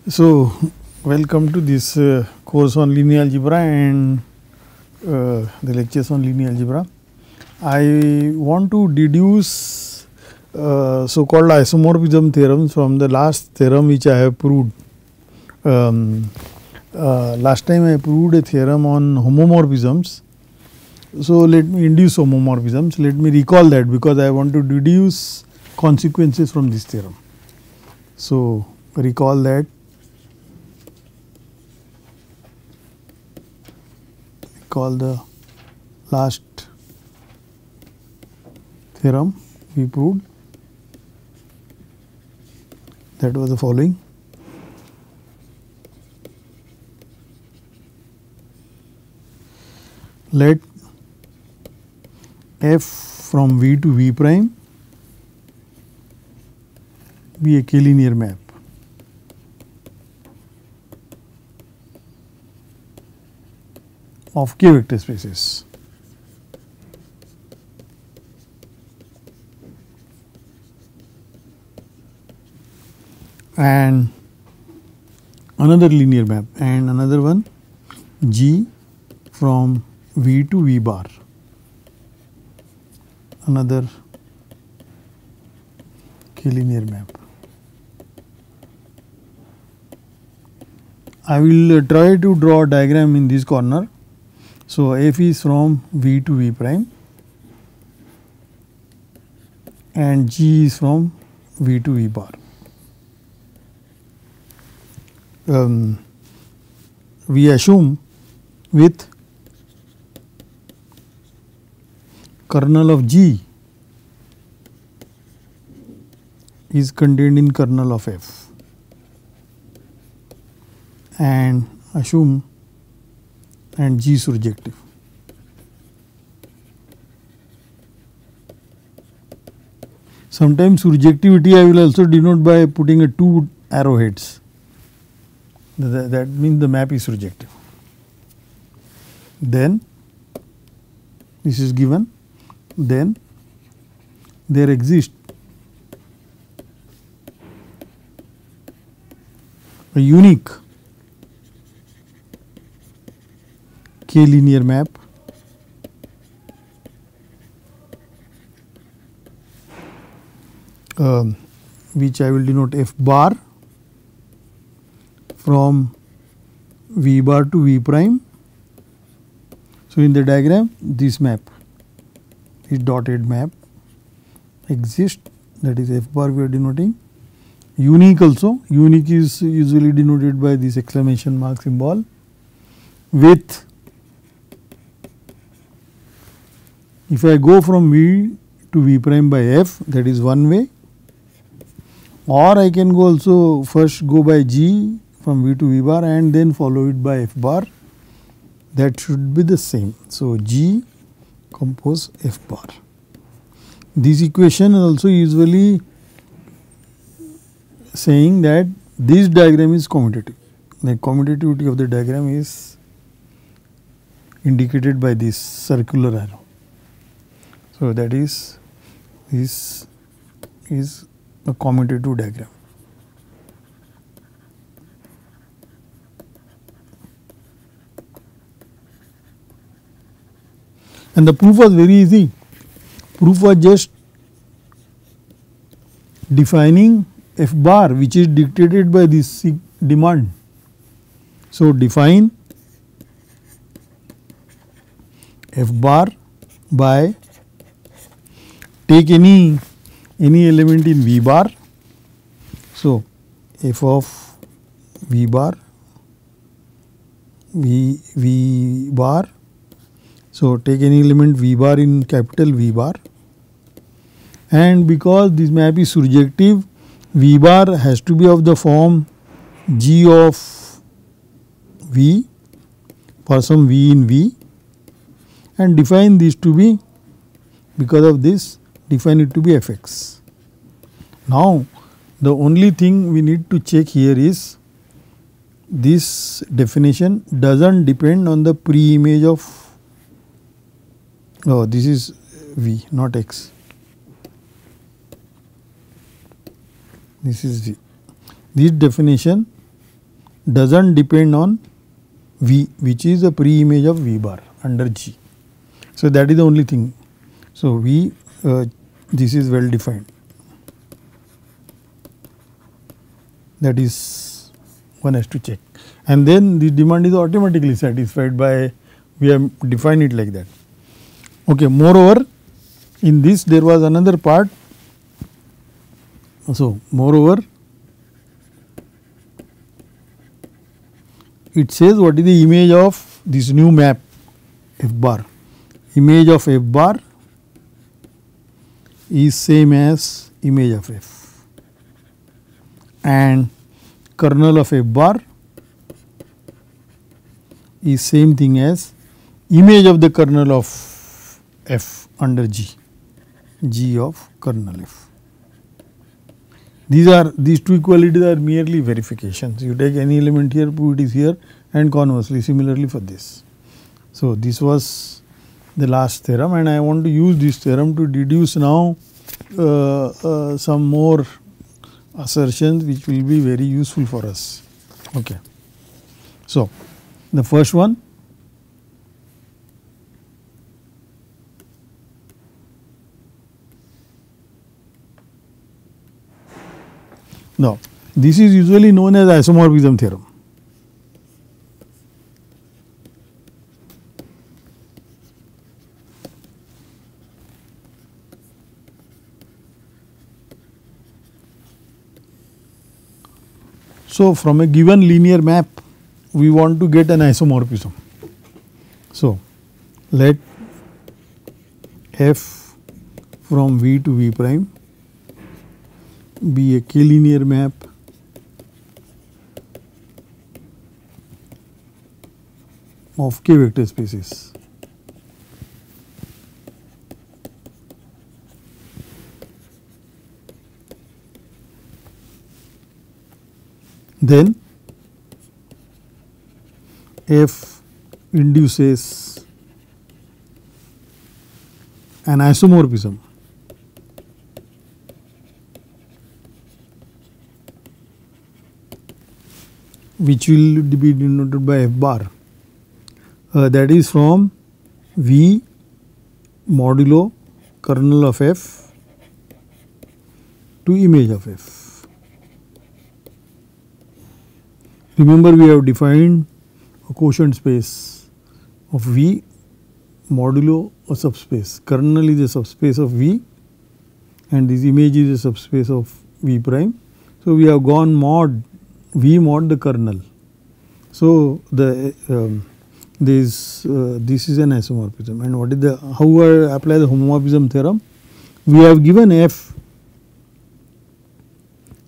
So, welcome to this course on linear algebra and the lectures on linear algebra. I want to deduce so called isomorphism theorems from the last theorem which I have proved. Last time I proved a theorem on homomorphisms. So, let me induce homomorphisms. Let me recall that because I want to deduce consequences from this theorem. So, recall that. Call the last theorem we proved, that was the following. Let f from V to V prime be a K-linear map. Of K vector spaces. And another linear map and another one G from V to V bar, another K-linear map. I will try to draw a diagram in this corner. So, f is from V to V prime and G is from V to V bar. We assume with kernel of G is contained in kernel of F and assume and G is surjective. Sometimes surjectivity I will also denote by putting a two arrowheads, that means the map is surjective. Then this is given, then there exists a unique K-linear map which I will denote f bar from V bar to V prime. So, in the diagram this map is dotted map exists, that is f bar we are denoting. Unique also, unique is usually denoted by this exclamation mark symbol with, if I go from V to V prime by f, that is one way, or I can go also first go by G from V to V bar and then follow it by f bar, that should be the same. So, G compose f bar. This equation is also usually saying that this diagram is commutative. The commutativity of the diagram is indicated by this circular arrow. So, that is this is a commutative diagram. And the proof was very easy. Proof was just defining f bar, which is dictated by this demand. So, define f bar by take any element in V bar. So, f of V bar V bar. So, take any element V bar in capital V bar, and because this map is surjective, V bar has to be of the form G of V for some V in V, and define this to be, because of this define it to be Fx. Now, the only thing we need to check here is this definition does not depend on the pre-image of, oh, this is V not X, this is V. This definition does not depend on V, which is the pre-image of V bar under G. So, that is the only thing. So, V this is well defined, that is one has to check, and then the demand is automatically satisfied by, we have defined it like that. Okay. Moreover, in this there was another part. So, moreover, it says what is the image of this new map F bar. Image of F bar is same as image of F, and kernel of F bar is same thing as image of the kernel of F under G, G of kernel F. These two equalities are merely verifications. You take any element here, put it is here, and conversely similarly for this. So, this was the last theorem, and I want to use this theorem to deduce now some more assertions which will be very useful for us. Okay. So, the first one, now this is usually known as isomorphism theorem. So, from a given linear map we want to get an isomorphism. So, let F from V to V prime be a k-linear map of k vector spaces. Then F induces an isomorphism which will be denoted by F bar, that is from V modulo kernel of F to image of F. Remember, we have defined a quotient space of V modulo a subspace. Kernel is a subspace of V and this image is a subspace of V prime. So, we have gone mod V mod the kernel. So, the this is an isomorphism, and what is the, how I apply the homomorphism theorem? We have given F,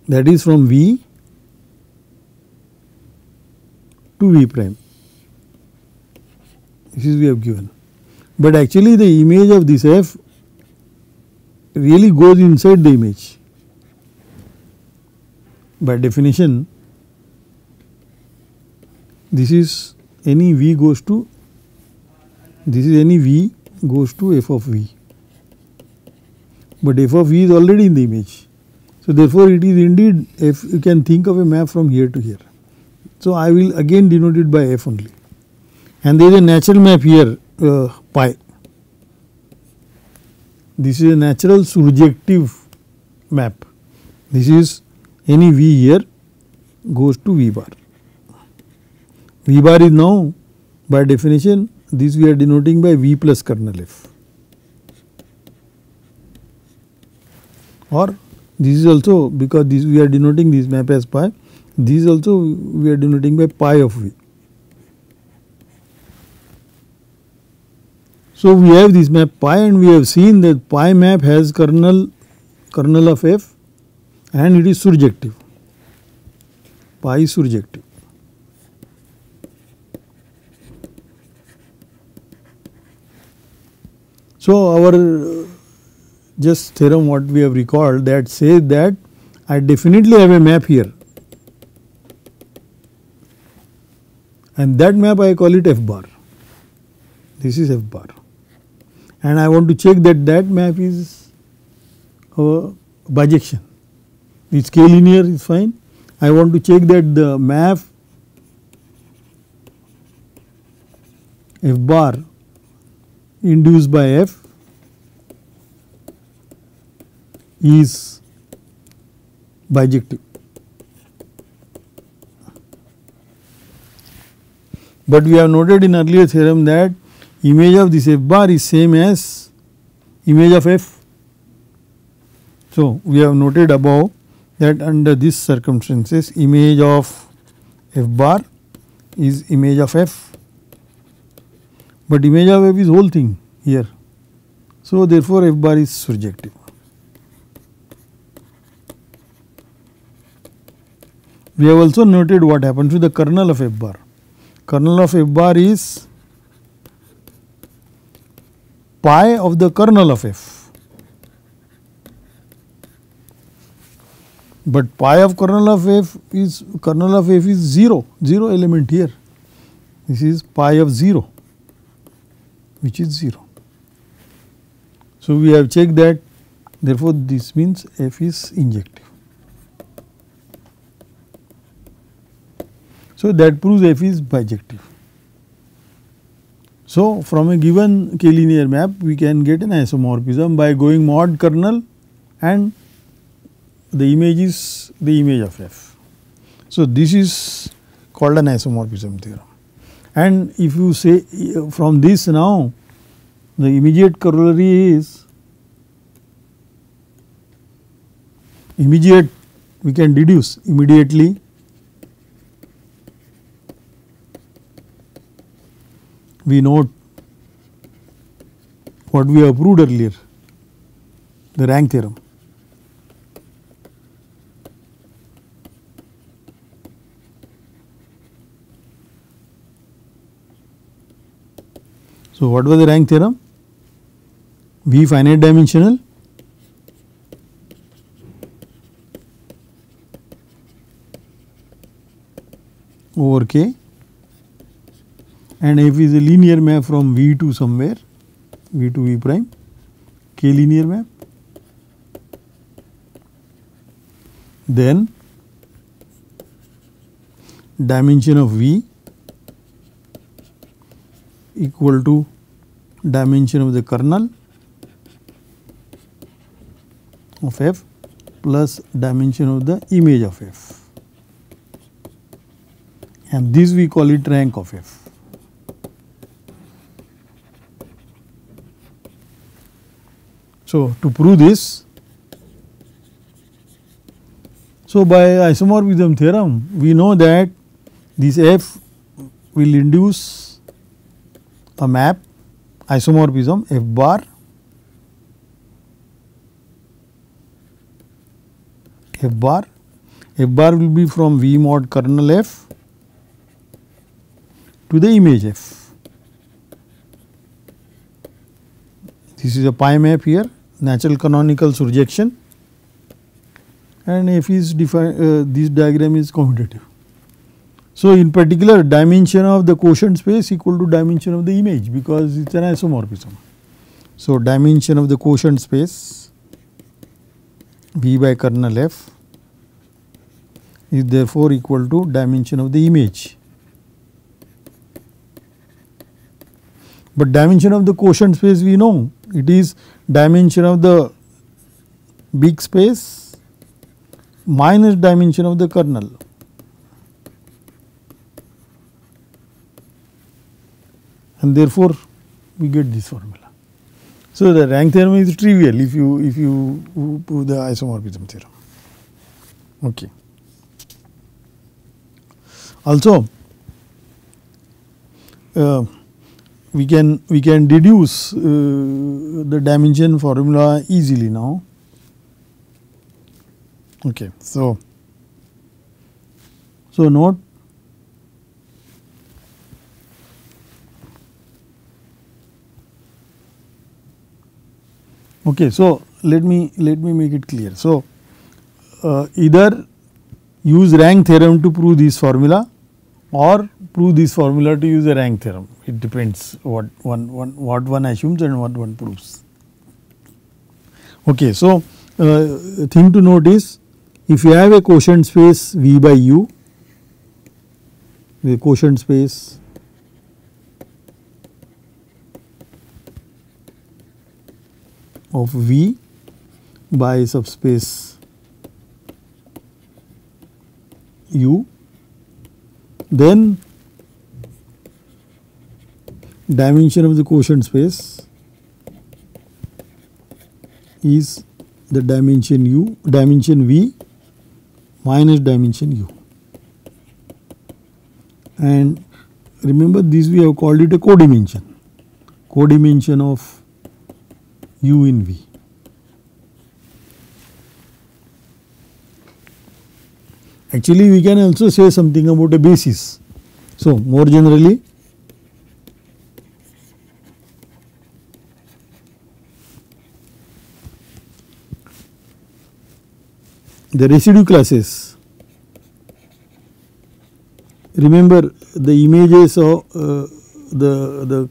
that is from V to V prime, this is we have given, but actually the image of this F really goes inside the image. By definition, this is any V goes to, this is any V goes to F of V, but F of V is already in the image. So, therefore, it is indeed, if you can think of a map from here to here. So, I will again denote it by F only, and there is a natural map here pi. This is a natural surjective map. This is any V here goes to V bar. V bar is now by definition, this we are denoting by V plus kernel F, or this is also, because this we are denoting this map as pi, this also we are denoting by pi of V. So, we have this map pi, and we have seen that pi map has kernel of F and it is surjective, pi is surjective. So, our just theorem what we have recalled, that says that I definitely have a map here, and that map I call it F bar, this is F bar, and I want to check that that map is a bijection, it's k linear is fine. I want to check that the map F bar induced by F is bijective. But we have noted in earlier theorem that image of this F bar is same as image of F. So, we have noted above that under these circumstances image of F bar is image of F, but image of F is whole thing here. So, therefore, F bar is surjective. We have also noted what happens to the kernel of F bar. Kernel of F bar is pi of the kernel of F, but pi of kernel of F is 0 element here. This is pi of 0, which is 0. So, we have checked that, therefore, this means F is injective. So, that proves F is bijective. So, from a given K-linear map we can get an isomorphism by going mod kernel and the image is the image of F. So, this is called an isomorphism theorem. And if you say from this now, the immediate corollary is we can deduce immediately we note what we have proved earlier, the rank theorem. So, what was the rank theorem? V finite dimensional over K, and F is a linear map from V to somewhere, V to V prime, K linear map. Then dimension of V equal to dimension of the kernel of F plus dimension of the image of F, and this we call it rank of F. So, to prove this, so by isomorphism theorem we know that this F will induce a map isomorphism F bar will be from V mod kernel F to the image F. This is a pi map here, natural canonical surjection, and F is defined, this diagram is commutative. So, in particular dimension of the quotient space equal to dimension of the image, because it is an isomorphism. So, dimension of the quotient space V by kernel F is therefore equal to dimension of the image. But dimension of the quotient space we know, it is dimension of the big space minus dimension of the kernel. And therefore, we get this formula. So, the rank theorem is trivial if you prove the isomorphism theorem. Okay. Also, we can deduce the dimension formula easily now. Okay. So note okay. So let me make it clear. So either use rank theorem to prove this formula or prove this formula to use a rank theorem. It depends what one assumes and what one proves. Okay. So thing to note is, if you have a quotient space V by U, the quotient space of V by subspace U, then dimension of the quotient space is the dimension V minus dimension U. And remember, this we have called it a codimension of U in V. Actually, we can also say something about a basis. So, more generally, the residue classes, remember the images of the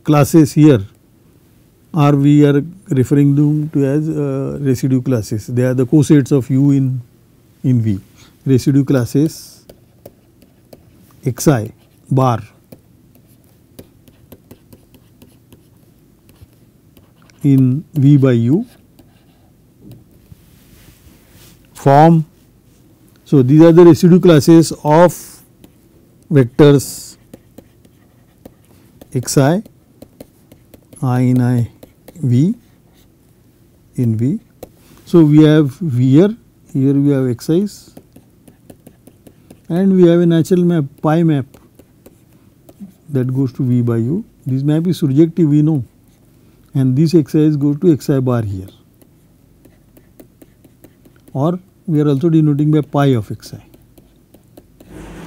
classes here are, we are referring to as residue classes. They are the cosets of U in V. Residue classes xi bar in V by U form. So, these are the residue classes of vectors xi I in I V in V. So, we have here we have xi's and we have a natural map, pi map, that goes to V by U. This map is surjective, we know, and these xi's go to xi bar here, or we are also denoting by pi of xi,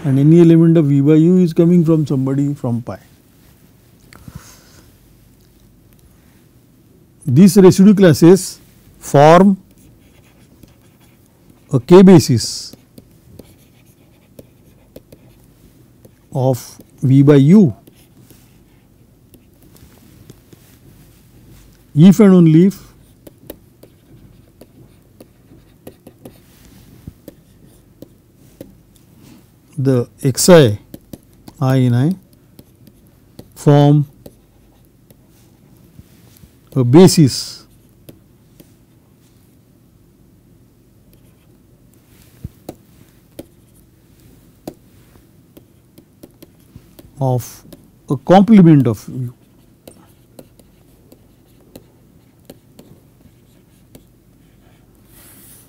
and any element of V by U is coming from somebody from pi. These residue classes form a k basis of V by U if and only if the xi I in I form a basis of a complement of U.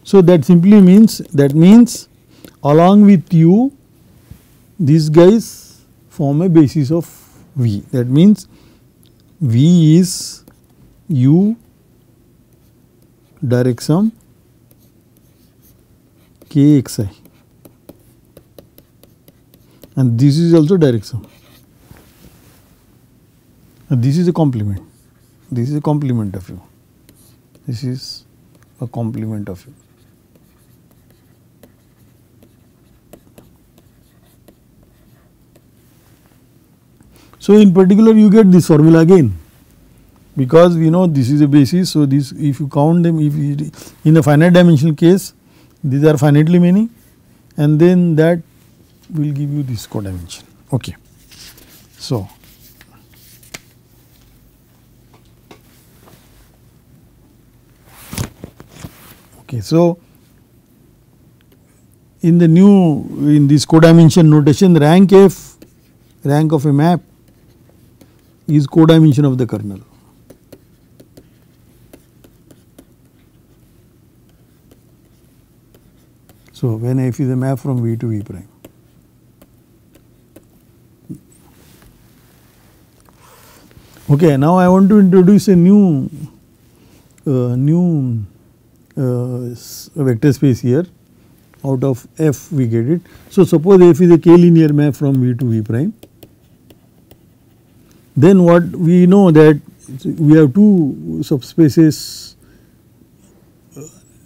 So, that simply means, along with U, these guys form a basis of V. That means V is U direct sum k xi, and this is also direct sum. This is a complement. This is a complement of U. This is a complement of U. So, in particular, you get this formula again, because we know this is a basis. So, this, if you count them, if you, in a finite dimensional case, these are finitely many, and then that will give you this codimension. Okay. So, okay. So, in the new, in this codimension notation, rank f, rank of a map is codimension of the kernel. So, when f is a map from V to V prime. Okay, now I want to introduce a new vector space here. Out of f we get it. So, suppose f is a k linear map from V to V prime. Then what we know that we have two subspaces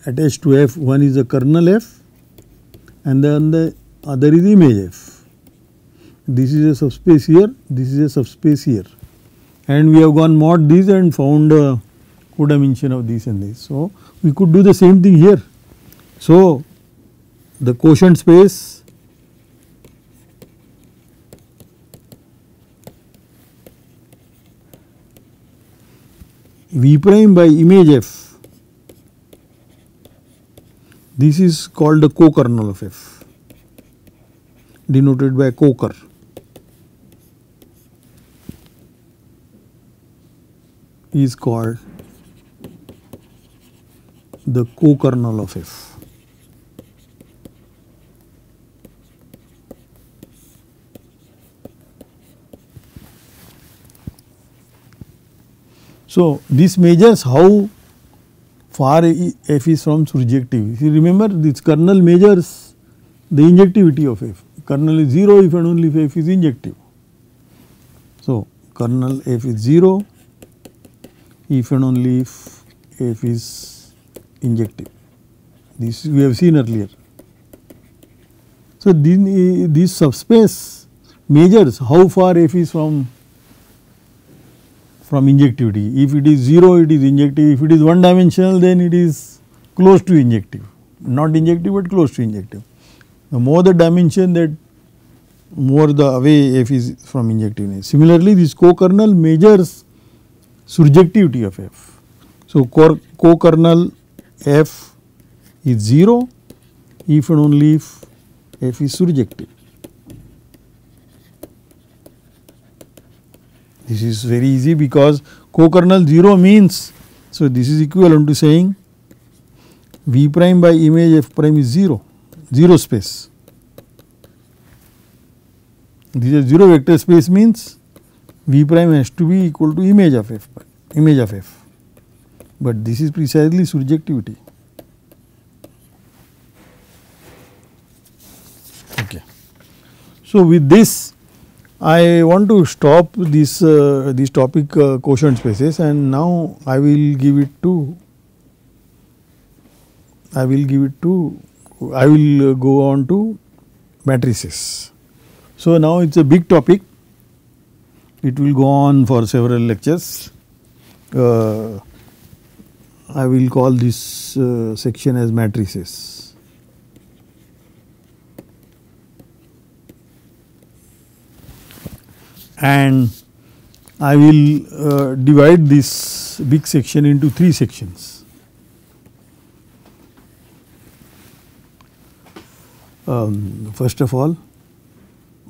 attached to f. One is the kernel f and then the other is image f. This is a subspace here, this is a subspace here, and we have gone mod these and found a codimension of this and this. So, we could do the same thing here. So, the quotient space V prime by image F, this is called the co-kernel of F, denoted by co-ker. Is called the co-kernel of F. So, this measures how far F is from surjective. If you remember, this kernel measures the injectivity of F. Kernel is 0 if and only if F is injective. So, kernel F is 0 if and only if F is injective. This we have seen earlier. So, this subspace measures how far F is from injectivity. If it is 0, it is injective. If it is one dimensional, then it is close to injective, not injective but close to injective. The more the dimension, that more the away F is from injectiveness. Similarly, this co-kernel measures surjectivity of F. So, co-kernel F is 0 if and only if F is surjective. This is very easy because co-kernel 0 means, so this is equivalent to saying V prime by image F prime is 0, 0 space. This is 0 vector space means V prime has to be equal to image of F, but this is precisely surjectivity. Okay. So, with this I want to stop this topic quotient spaces, and now I will go on to matrices. So, now it is a big topic, it will go on for several lectures. I will call this section as matrices. And I will divide this big section into 3 sections. First of all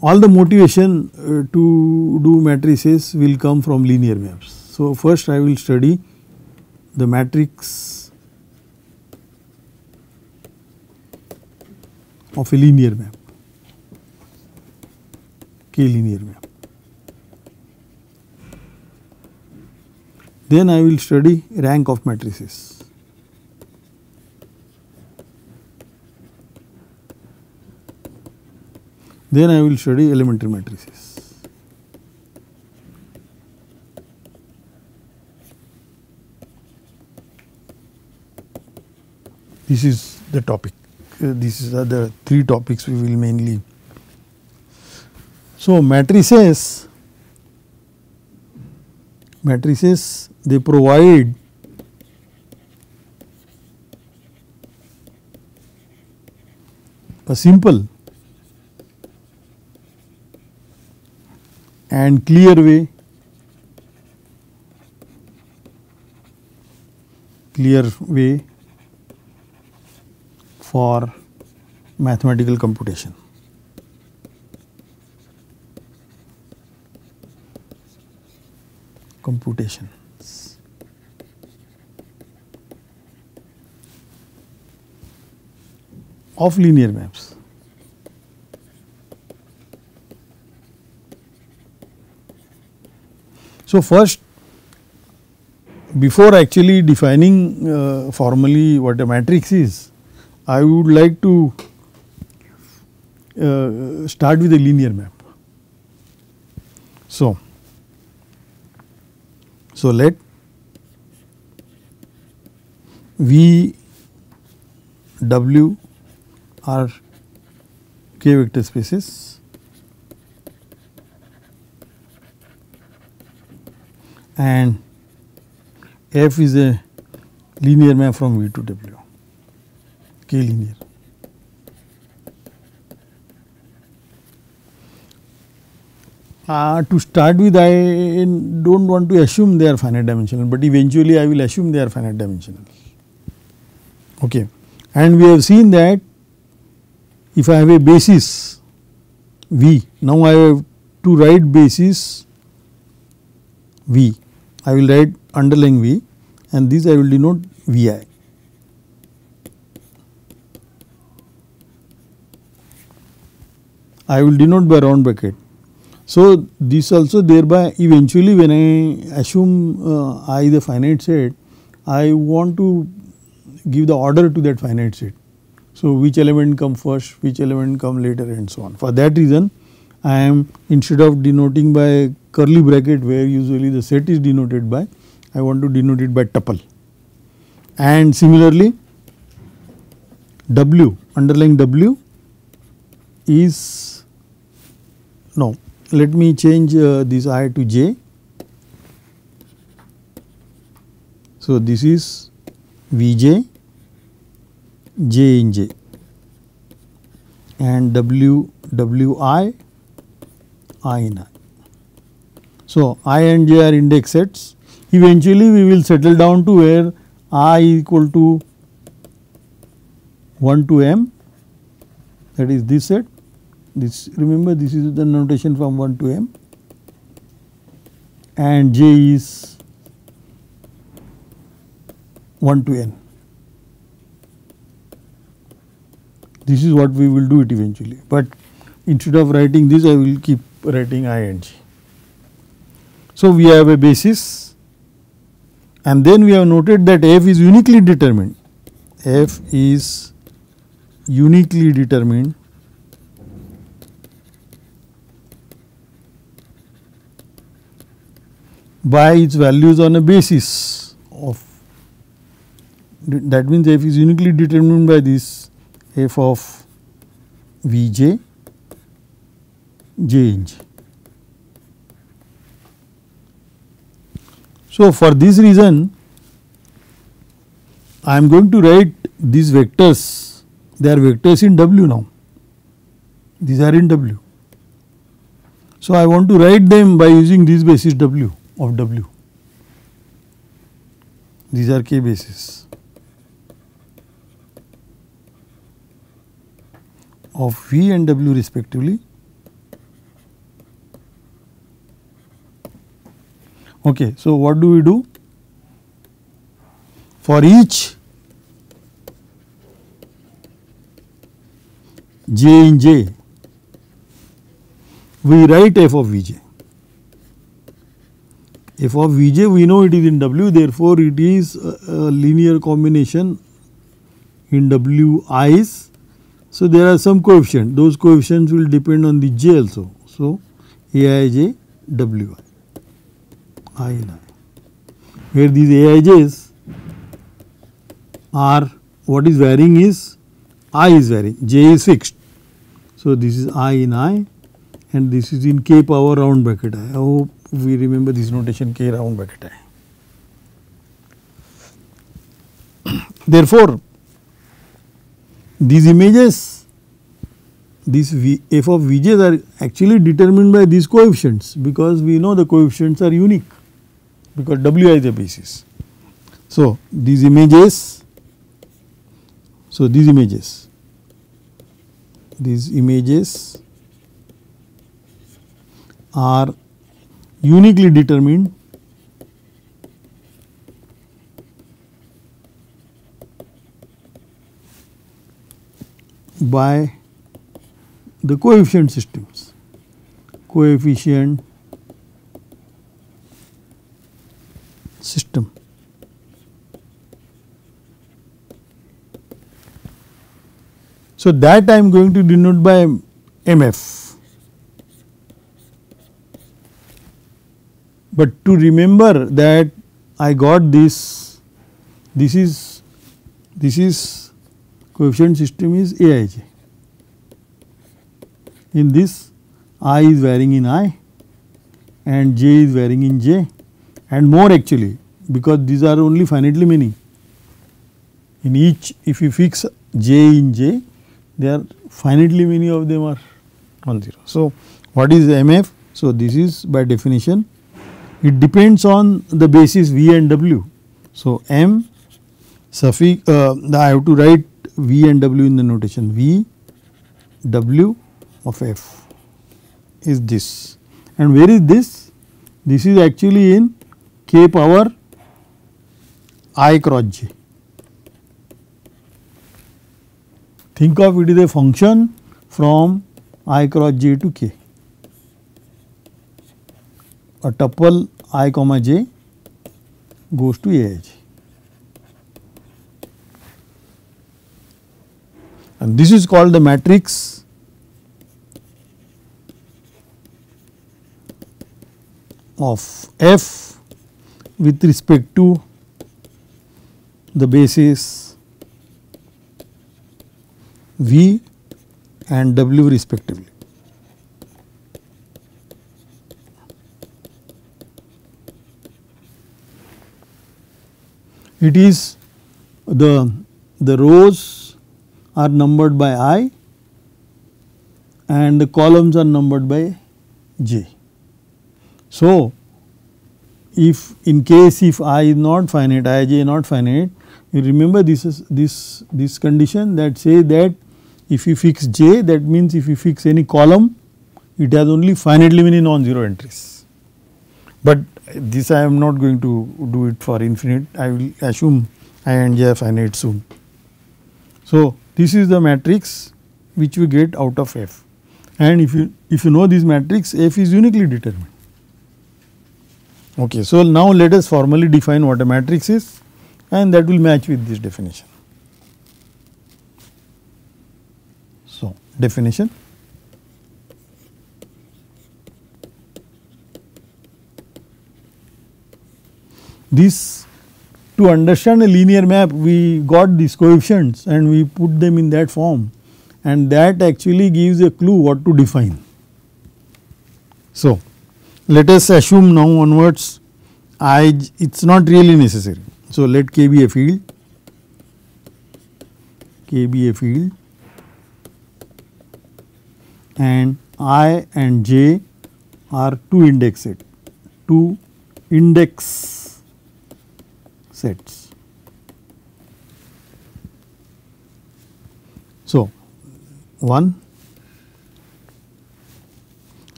the motivation to do matrices will come from linear maps. So, first I will study the matrix of a linear map, K linear map. Then I will study rank of matrices. Then I will study elementary matrices. This is the topic. These are the 3 topics we will mainly. So, matrices they provide a simple and clear way for mathematical computation. Of linear maps. So, first, before actually defining formally what a matrix is, I would like to start with a linear map. So let V W are K vector spaces and F is a linear map from V to W, K linear. To start with, I do not want to assume they are finite dimensional, but eventually I will assume they are finite dimensional. Okay. And we have seen that if I have a basis V, now I have to write basis V, I will write underlying V, and this I will denote Vi. I will denote by round bracket. So, this also thereby eventually when I assume I the finite set, I want to give the order to that finite set. So, which element come first, which element come later and so on. For that reason, I am instead of denoting by curly bracket where usually the set is denoted by, I want to denote it by tuple. And similarly, W, underlying W is, no, let me change this I to J. So, this is Vj, J in J, and Wi, I in I. So, I and J are index sets. Eventually, we will settle down to where I equal to 1 to m, that is this set. This, remember, this is the notation from 1 to m, and J is 1 to n. This is what we will do it eventually, but instead of writing this I will keep writing I and J. So, we have a basis, and then we have noted that f is uniquely determined. F is uniquely determined by its values on a basis of, that means f is uniquely determined by this f of Vj, J in J. So, for this reason I am going to write these vectors, they are vectors in W now, these are in W. So, I want to write them by using this basis W of W, these are k bases of V and W respectively. Okay, so what do we do? For each J in J, we write f of Vj. F of Vj we know it is in W, therefore, it is a linear combination in Wi's. So, there are some coefficients, those coefficients will depend on the J also. So, Aij Wi, I in I, where these Aij's are, what is varying is I is varying, J is fixed. So, this is I in I and this is in k power round bracket I. I hope we remember this notation k round bracket I. Therefore, these images, these f of Vj's are actually determined by these coefficients, because we know the coefficients are unique, because Wi is a basis. So, these images, these images are uniquely determined by the coefficient systems, coefficient system. So, that I am going to denote by MF. But to remember that I got this is coefficient system is Aij. In this I is varying in I and J is varying in J, and more actually, because these are only finitely many. In each, if you fix J in J, there are finitely many of them are non-zero. So, what is MF? So, this is by definition, it depends on the basis V and W. So, M suffix I have to write V and W in the notation. V W of F is this, and where is this? This is actually in k power I cross j. Think of it as a function from I cross j to k, a tuple I comma j goes to Aij, and this is called the matrix of F with respect to the basis V and W respectively. It is the rows are numbered by I and the columns are numbered by j. So, if in case if I is not finite, I j not finite, you remember this is this condition that say that if you fix j, that means if you fix any column, it has only finitely many non-zero entries. But this I am not going to do it for infinite, I will assume I and j are finite soon. So, this is the matrix which we get out of F, and if you know this matrix, F is uniquely determined. Okay, so now let us formally define what a matrix is, and that will match with this definition. So, definition: this, to understand a linear map, we got these coefficients and we put them in that form, and that actually gives a clue what to define. So, let us assume now onwards it is not really necessary. So, let K be a field, and I and j are two index sets. So, 1,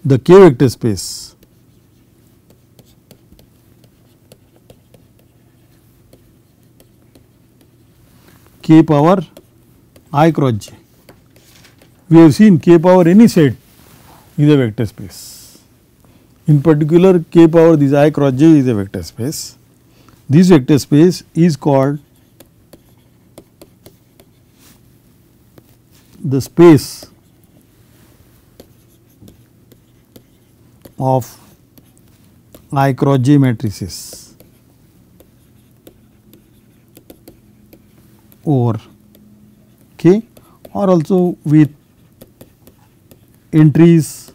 the K vector space K power I cross j. We have seen K power any set is a vector space. In particular, K power this I cross j is a vector space. This vector space is called the space of I cross j matrices over K, or also with entries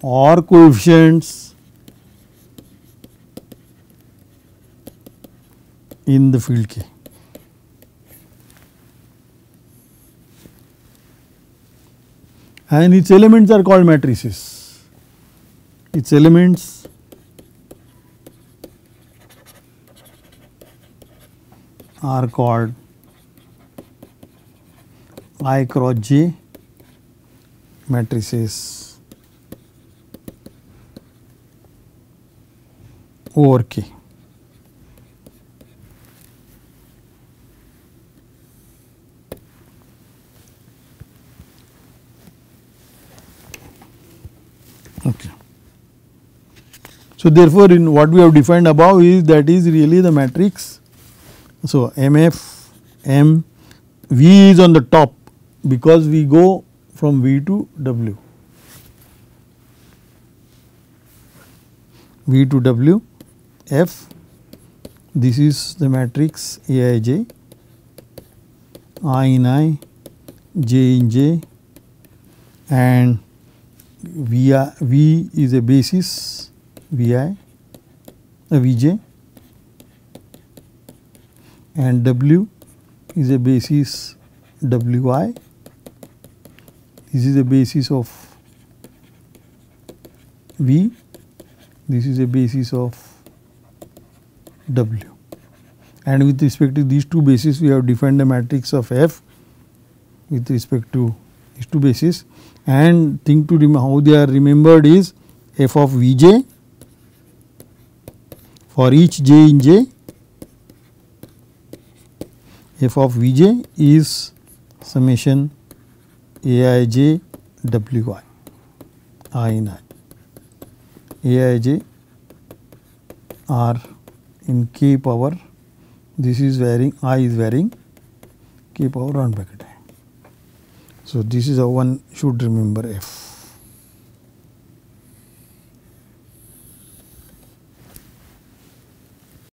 or coefficients in the field K. And its elements are called matrices. Its elements are called I cross j matrices over K. Okay. So, therefore, in what we have defined above is that is really the matrix. So, MF, M, V is on the top because we go from V to W. V to W, F, this is the matrix Aij, I in I, J in J, and V is a basis Vi, Vj, and W is a basis Wi. This is a basis of V, this is a basis of W, and with respect to these two bases we have defined the matrix of F with respect to these two bases, and thing to how they are remembered is F of Vj for each j in J, F of Vj is summation Aij Wi, I in I, Aij are in k power, this is varying, I is varying, k power round bracket I. So, this is how one should remember F.